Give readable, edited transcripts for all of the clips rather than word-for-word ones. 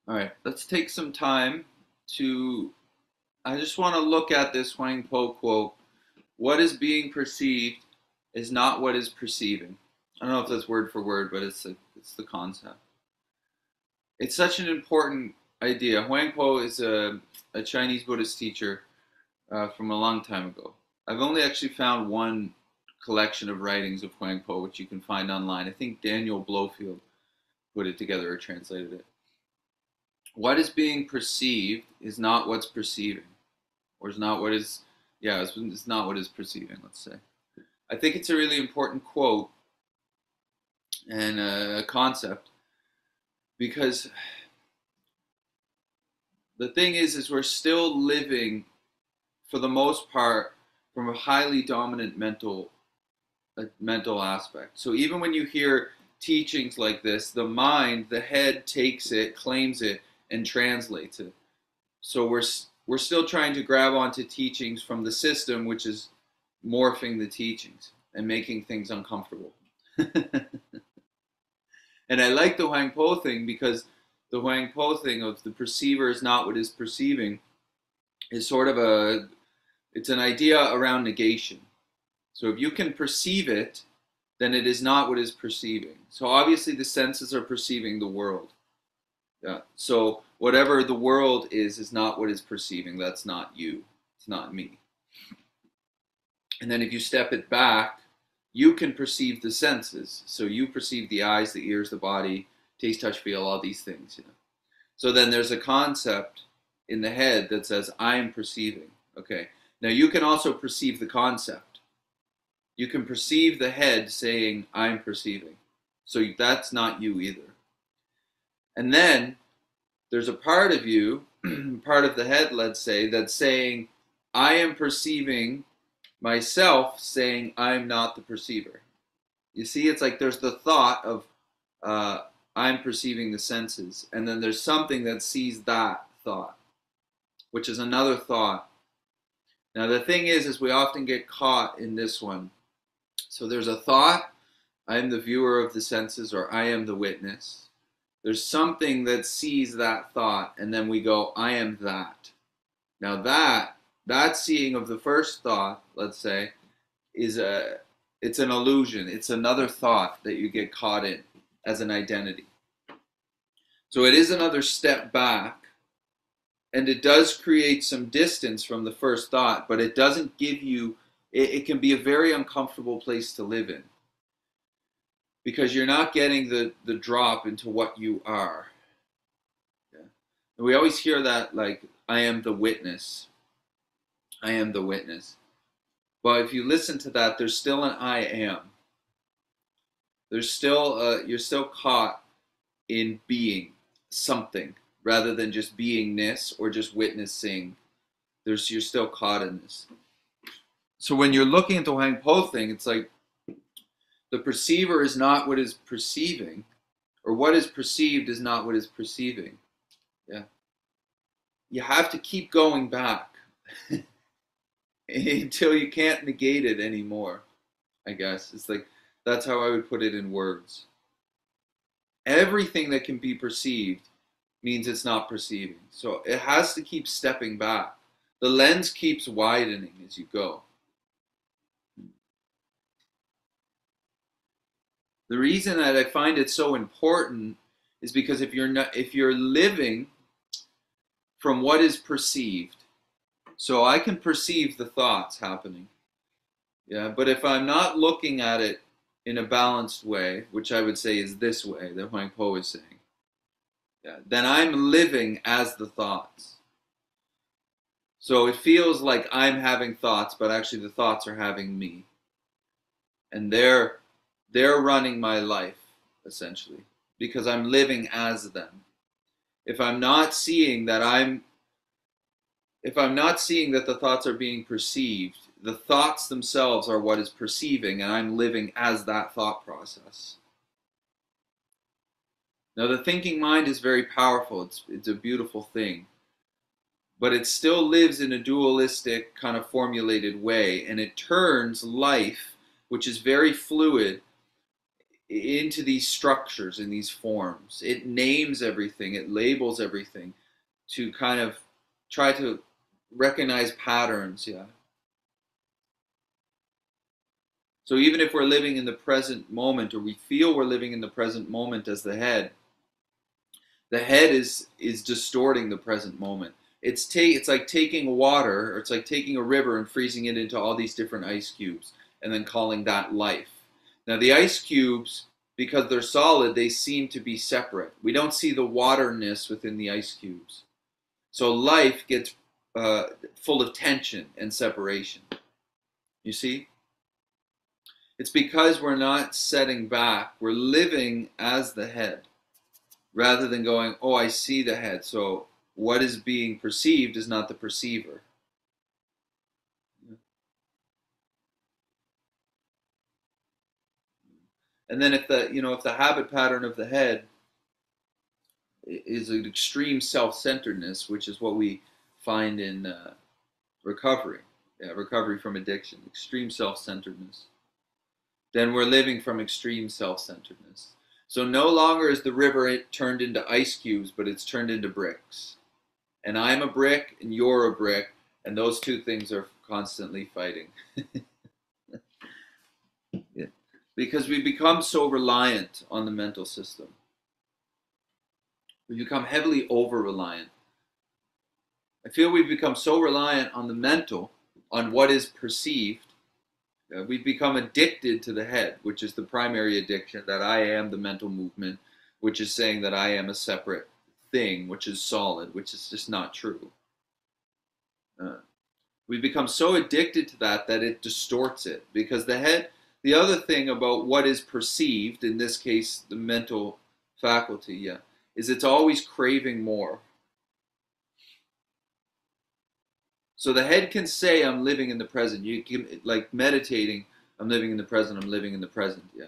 All right, let's take some time to. I just want to look at this Huang Po quote. What is being perceived is not what is perceiving. I don't know if that's word for word, but it's the concept. It's such an important idea. Huang Po is a Chinese Buddhist teacher from a long time ago. I've only actually found one collection of writings of Huang Po, which you can find online. I think Daniel Blofield put it together or translated it. What is being perceived is not what's perceiving, or is not what is, yeah, it's not what is perceiving, let's say. I think it's a really important quote and a concept because the thing is we're still living, for the most part, from a highly dominant mental aspect. So even when you hear teachings like this, the mind, the head takes it, claims it, and translates it. So we're still trying to grab onto teachings from the system, which is morphing the teachings and making things uncomfortable. And I like the Huang Po thing because the Huang Po thing of the perceiver is not what is perceiving is sort of it's an idea around negation. So if you can perceive it, then it is not what is perceiving. So obviously the senses are perceiving the world. Yeah. So whatever the world is not what is perceiving. That's not you. It's not me. And then if you step it back, you can perceive the senses. So you perceive the eyes, the ears, the body, taste, touch, feel, all these things. So then there's a concept in the head that says, I am perceiving. Okay. Now you can also perceive the concept. You can perceive the head saying, I'm perceiving. So that's not you either. And then there's a part of you, part of the head, let's say, that's saying, I am perceiving myself, saying, I'm not the perceiver. You see, it's like there's the thought of, I'm perceiving the senses. And then there's something that sees that thought, which is another thought. Now, the thing is we often get caught in this one. So there's a thought, I am the viewer of the senses, or I am the witness. There's something that sees that thought, and then we go, I am that. Now that seeing of the first thought, let's say, it's an illusion. It's another thought that you get caught in as an identity. So it is another step back, and it does create some distance from the first thought, but it doesn't give you, it can be a very uncomfortable place to live in. Because you're not getting the drop into what you are. Yeah. And we always hear that, like, I am the witness. I am the witness. But if you listen to that, there's still an I am. There's still, you're still caught in being something rather than just beingness or just witnessing. You're still caught in this. So when you're looking at the Huang Po thing, it's like, the perceiver is not what is perceiving, or what is perceived is not what is perceiving. Yeah. You have to keep going back until you can't negate it anymore, I guess. It's like, that's how I would put it in words. Everything that can be perceived means it's not perceiving. So it has to keep stepping back. The lens keeps widening as you go. The reason that I find it so important is because if you're living from what is perceived, so I can perceive the thoughts happening, yeah, but if I'm not looking at it in a balanced way, which I would say is this way that Huang Po is saying, yeah, then I'm living as the thoughts. So it feels like I'm having thoughts, but actually the thoughts are having me, and they're running my life, essentially, because I'm living as them. If I'm not seeing that the thoughts are being perceived, the thoughts themselves are what is perceiving, and I'm living as that thought process. Now, the thinking mind is very powerful. It's a beautiful thing. But it still lives in a dualistic kind of formulated way, and it turns life, which is very fluid, into these structures, in these forms. It names everything, it labels everything to kind of try to recognize patterns, yeah. So even if we're living in the present moment, or we feel we're living in the present moment as the head is distorting the present moment. It's like taking water, or it's like taking a river and freezing it into all these different ice cubes, and then calling that life. Now the ice cubes, because they're solid, they seem to be separate. We don't see the waterness within the ice cubes. So life gets full of tension and separation. You see? It's because we're not setting back. We're living as the head, rather than going, oh, I see the head. So what is being perceived is not the perceiver. And then if the habit pattern of the head is an extreme self-centeredness, which is what we find in recovery, recovery from addiction, extreme self-centeredness, then we're living from extreme self-centeredness. So no longer is the river turned into ice cubes, but it's turned into bricks. And I'm a brick, and you're a brick, and those two things are constantly fighting. Yeah. Because we become so reliant on the mental system. We become heavily over-reliant. I feel we've become so reliant on the mental, on what is perceived. We've become addicted to the head, which is the primary addiction, that I am the mental movement, which is saying that I am a separate thing, which is solid, which is just not true. We become so addicted to that it distorts it, because the head, the other thing about what is perceived, in this case the mental faculty, yeah, is it's always craving more. So the head can say, I'm living in the present. You can, like meditating, I'm living in the present, I'm living in the present, yeah.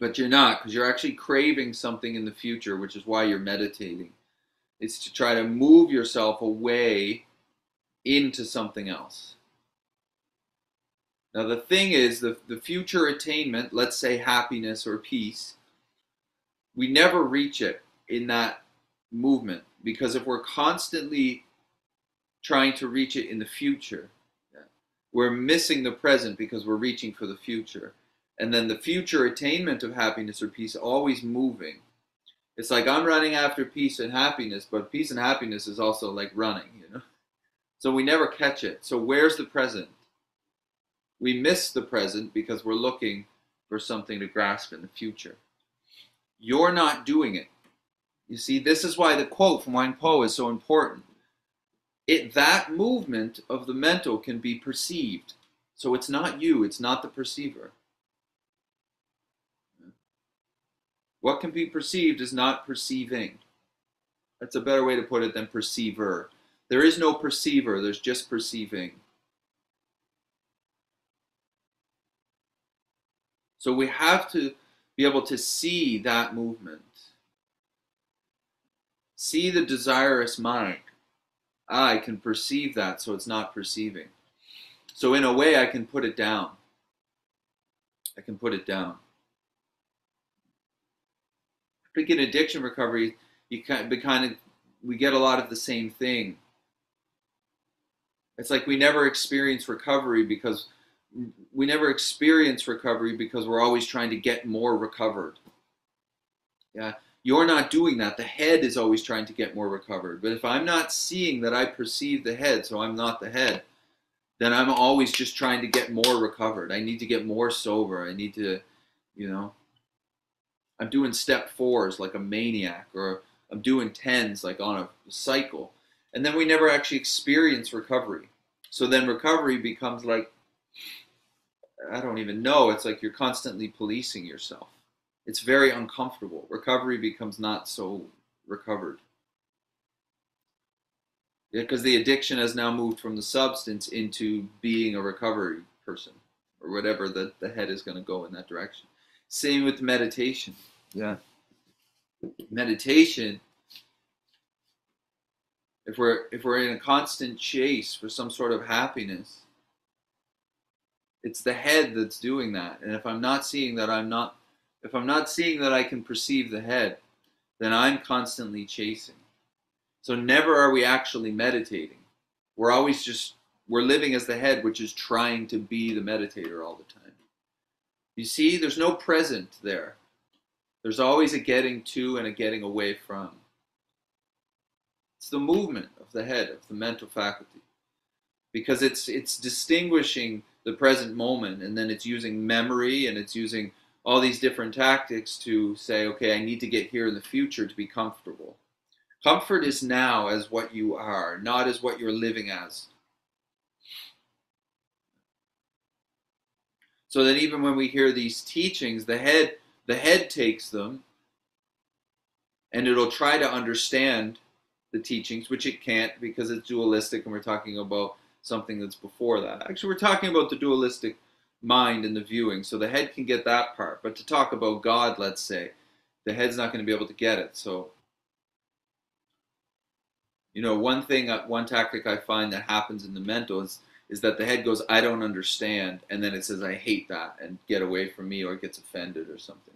But you're not, because you're actually craving something in the future, which is why you're meditating. It's to try to move yourself away into something else. Now the thing is, the future attainment, let's say happiness or peace, we never reach it in that movement, because if we're constantly trying to reach it in the future, we're missing the present because we're reaching for the future. And then the future attainment of happiness or peace always moving. It's like I'm running after peace and happiness, but peace and happiness is also like running, So we never catch it. So where's the present? We miss the present because we're looking for something to grasp in the future. You're not doing it. You see, this is why the quote from Huang is so important. That movement of the mental can be perceived. So it's not you, it's not the perceiver. What can be perceived is not perceiving. That's a better way to put it than perceiver. There is no perceiver, there's just perceiving. So we have to be able to see that movement. See the desirous mind. I can perceive that, so it's not perceiving. So in a way, I can put it down. I can put it down. I think in addiction recovery, we get a lot of the same thing. It's like we never experience recovery because we're always trying to get more recovered. Yeah, you're not doing that. The head is always trying to get more recovered. But if I'm not seeing that I perceive the head, so I'm not the head, then I'm always just trying to get more recovered. I need to get more sober. I need to, I'm doing step 4s like a maniac, or I'm doing 10s like on a cycle. And then we never actually experience recovery. So then recovery becomes like, I don't even know, it's like you're constantly policing yourself. It's very uncomfortable. Recovery becomes not so recovered. Yeah, because the addiction has now moved from the substance into being a recovery person, or whatever the head is going to go in that direction. Same with meditation. Yeah. Meditation, if we're in a constant chase for some sort of happiness, it's the head that's doing that. And if I'm not seeing that I'm not If I'm not seeing that I can perceive the head, then I'm constantly chasing. So never are we actually meditating. We're always just, we're living as the head, which is trying to be the meditator all the time. You see, there's no present there. There's always a getting to and a getting away from. It's the movement of the head, of the mental faculty. Because it's distinguishing the present moment, and then it's using memory, and it's using all these different tactics to say, okay, I need to get here in the future to be comfortable. Comfort is now as what you are, not as what you're living as. So that even when we hear these teachings, the head takes them and it'll try to understand the teachings, which it can't because it's dualistic, and we're talking about something that's before that. Actually, we're talking about the dualistic mind and the viewing, so the head can get that part. But to talk about God, let's say, the head's not going to be able to get it. So, one tactic I find that happens in the mental is that the head goes, I don't understand, and then it says, I hate that, and get away from me, or it gets offended or something.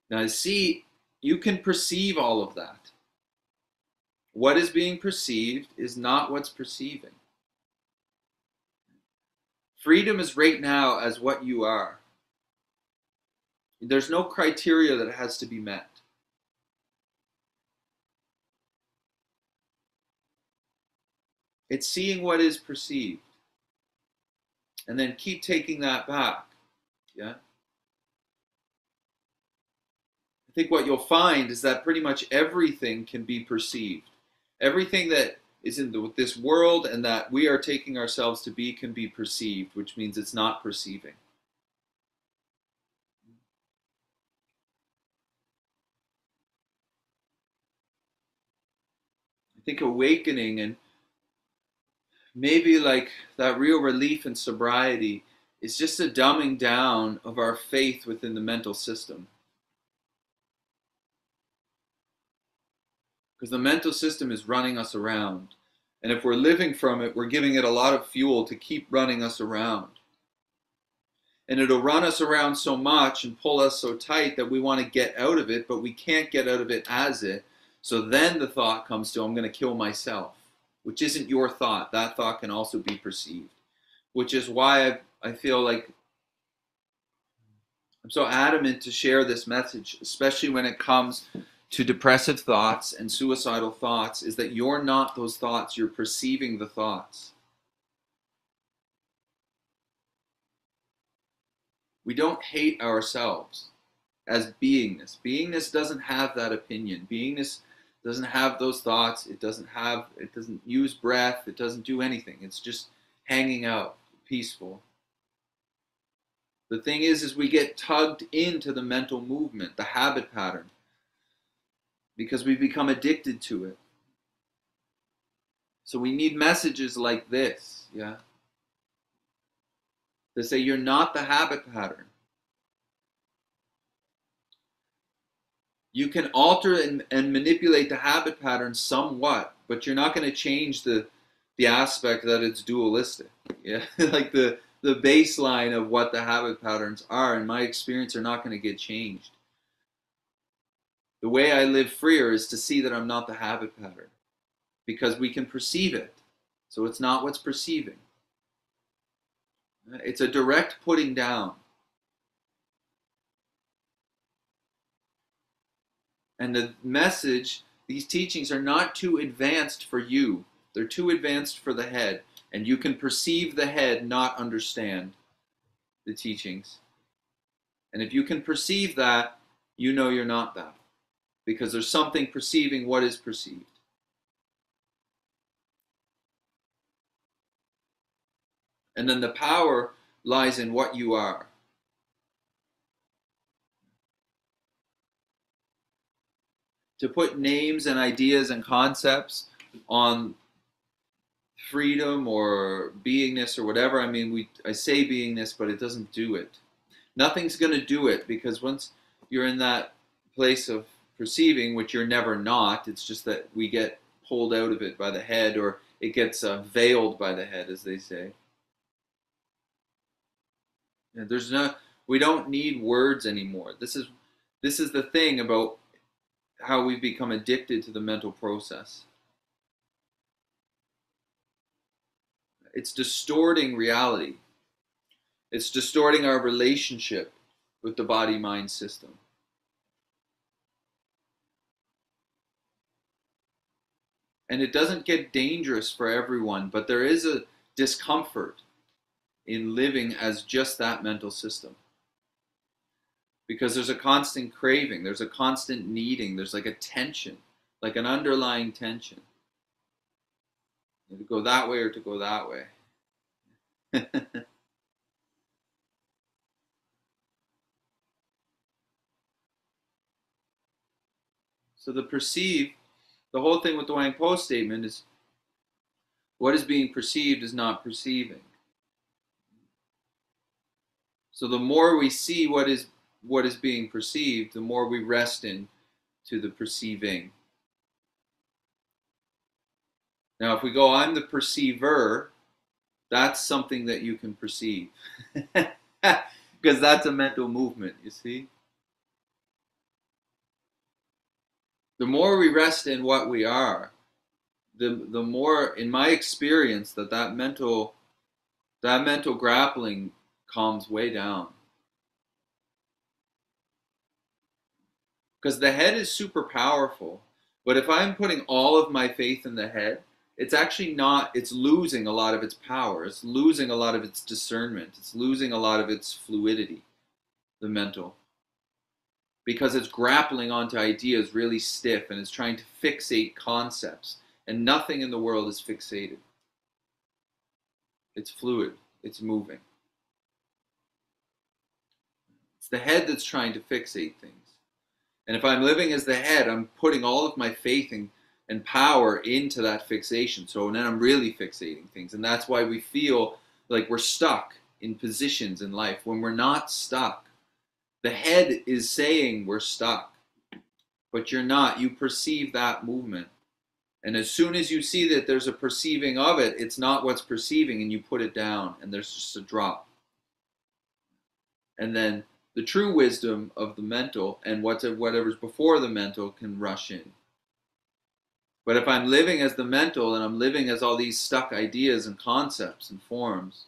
Now, see, you can perceive all of that. What is being perceived is not what's perceiving. Freedom is right now as what you are. There's no criteria that has to be met. It's seeing what is perceived. And then keep taking that back. Yeah? I think what you'll find is that pretty much everything can be perceived. Everything that is in this world and that we are taking ourselves to be can be perceived, which means it's not perceiving. I think awakening and maybe like that real relief and sobriety is just a dumbing down of our faith within the mental system. Because the mental system is running us around. And if we're living from it, we're giving it a lot of fuel to keep running us around. And it'll run us around so much and pull us so tight that we want to get out of it, but we can't get out of it as it. So then the thought comes to, I'm going to kill myself, which isn't your thought. That thought can also be perceived, which is why I feel like I'm so adamant to share this message, especially when it comes to depressive thoughts and suicidal thoughts, is that you're not those thoughts, you're perceiving the thoughts. We don't hate ourselves as beingness. Beingness doesn't have that opinion. Beingness doesn't have those thoughts. It doesn't use breath. It doesn't do anything. It's just hanging out, peaceful. The thing is we get tugged into the mental movement, the habit pattern, because we become addicted to it. So we need messages like this, yeah, to say you're not the habit pattern. You can alter and manipulate the habit pattern somewhat, but you're not going to change the aspect that it's dualistic. Yeah, like the baseline of what the habit patterns are, in my experience, are not going to get changed. The way I live freer is to see that I'm not the habit pattern, because we can perceive it. So it's not what's perceiving. It's a direct putting down. And the message, these teachings are not too advanced for you. They're too advanced for the head. And you can perceive the head, not understand the teachings. And if you can perceive that, you know you're not that. Because there's something perceiving what is perceived. And then the power lies in what you are. To put names and ideas and concepts on freedom or beingness or whatever, I mean, I say beingness, but it doesn't do it. Nothing's going to do it, because once you're in that place of perceiving, which you're never not, it's just that we get pulled out of it by the head, or it gets veiled by the head, as they say. And we don't need words anymore. This is This is the thing about how we've become addicted to the mental process. It's distorting reality. It's distorting our relationship with the body-mind system. And it doesn't get dangerous for everyone, but there is a discomfort in living as just that mental system. Because there's a constant craving, there's a constant needing, there's like a tension, like an underlying tension. To go that way or to go that way. So the whole thing with the Huang Po statement is what is being perceived is not perceiving. So the more we see what is being perceived, the more we rest in to the perceiving. Now, if we go, I'm the perceiver, that's something that you can perceive. Because that's a mental movement, you see? The more we rest in what we are, the more, in my experience, that mental grappling calms way down. Because the head is super powerful, but if I'm putting all of my faith in the head, it's actually not, it's losing a lot of its power. It's losing a lot of its discernment. It's losing a lot of its fluidity, the mental. Because it's grappling onto ideas really stiff and it's trying to fixate concepts. And nothing in the world is fixated. It's fluid. It's moving. It's the head that's trying to fixate things. And if I'm living as the head, I'm putting all of my faith and power into that fixation. So then I'm really fixating things. And that's why we feel like we're stuck in positions in life when we're not stuck. The head is saying we're stuck, but you're not. You perceive that movement. And as soon as you see that there's a perceiving of it, it's not what's perceiving, and you put it down, and there's just a drop. And then the true wisdom of the mental and whatever's before the mental can rush in. But if I'm living as the mental and I'm living as all these stuck ideas and concepts and forms,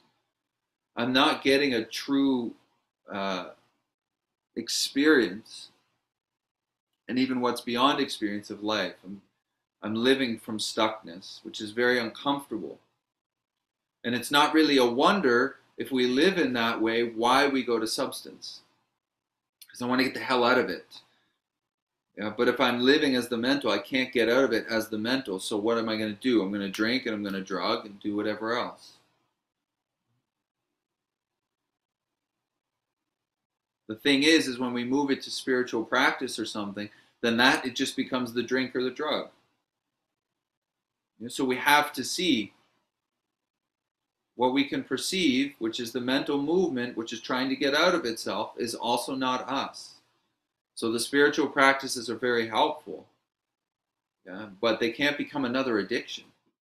I'm not getting a true experience, and even what's beyond experience of life. I'm living from stuckness, which is very uncomfortable. And it's not really a wonder if we live in that way why we go to substance. Because I want to get the hell out of it. Yeah, but if I'm living as the mental, I can't get out of it as the mental. So what am I going to do? I'm going to drink and I'm going to drug and do whatever else. The thing is when we move it to spiritual practice or something, then it just becomes the drink or the drug. So we have to see what we can perceive, which is the mental movement, which is trying to get out of itself, is also not us. So the spiritual practices are very helpful, yeah, but they can't become another addiction.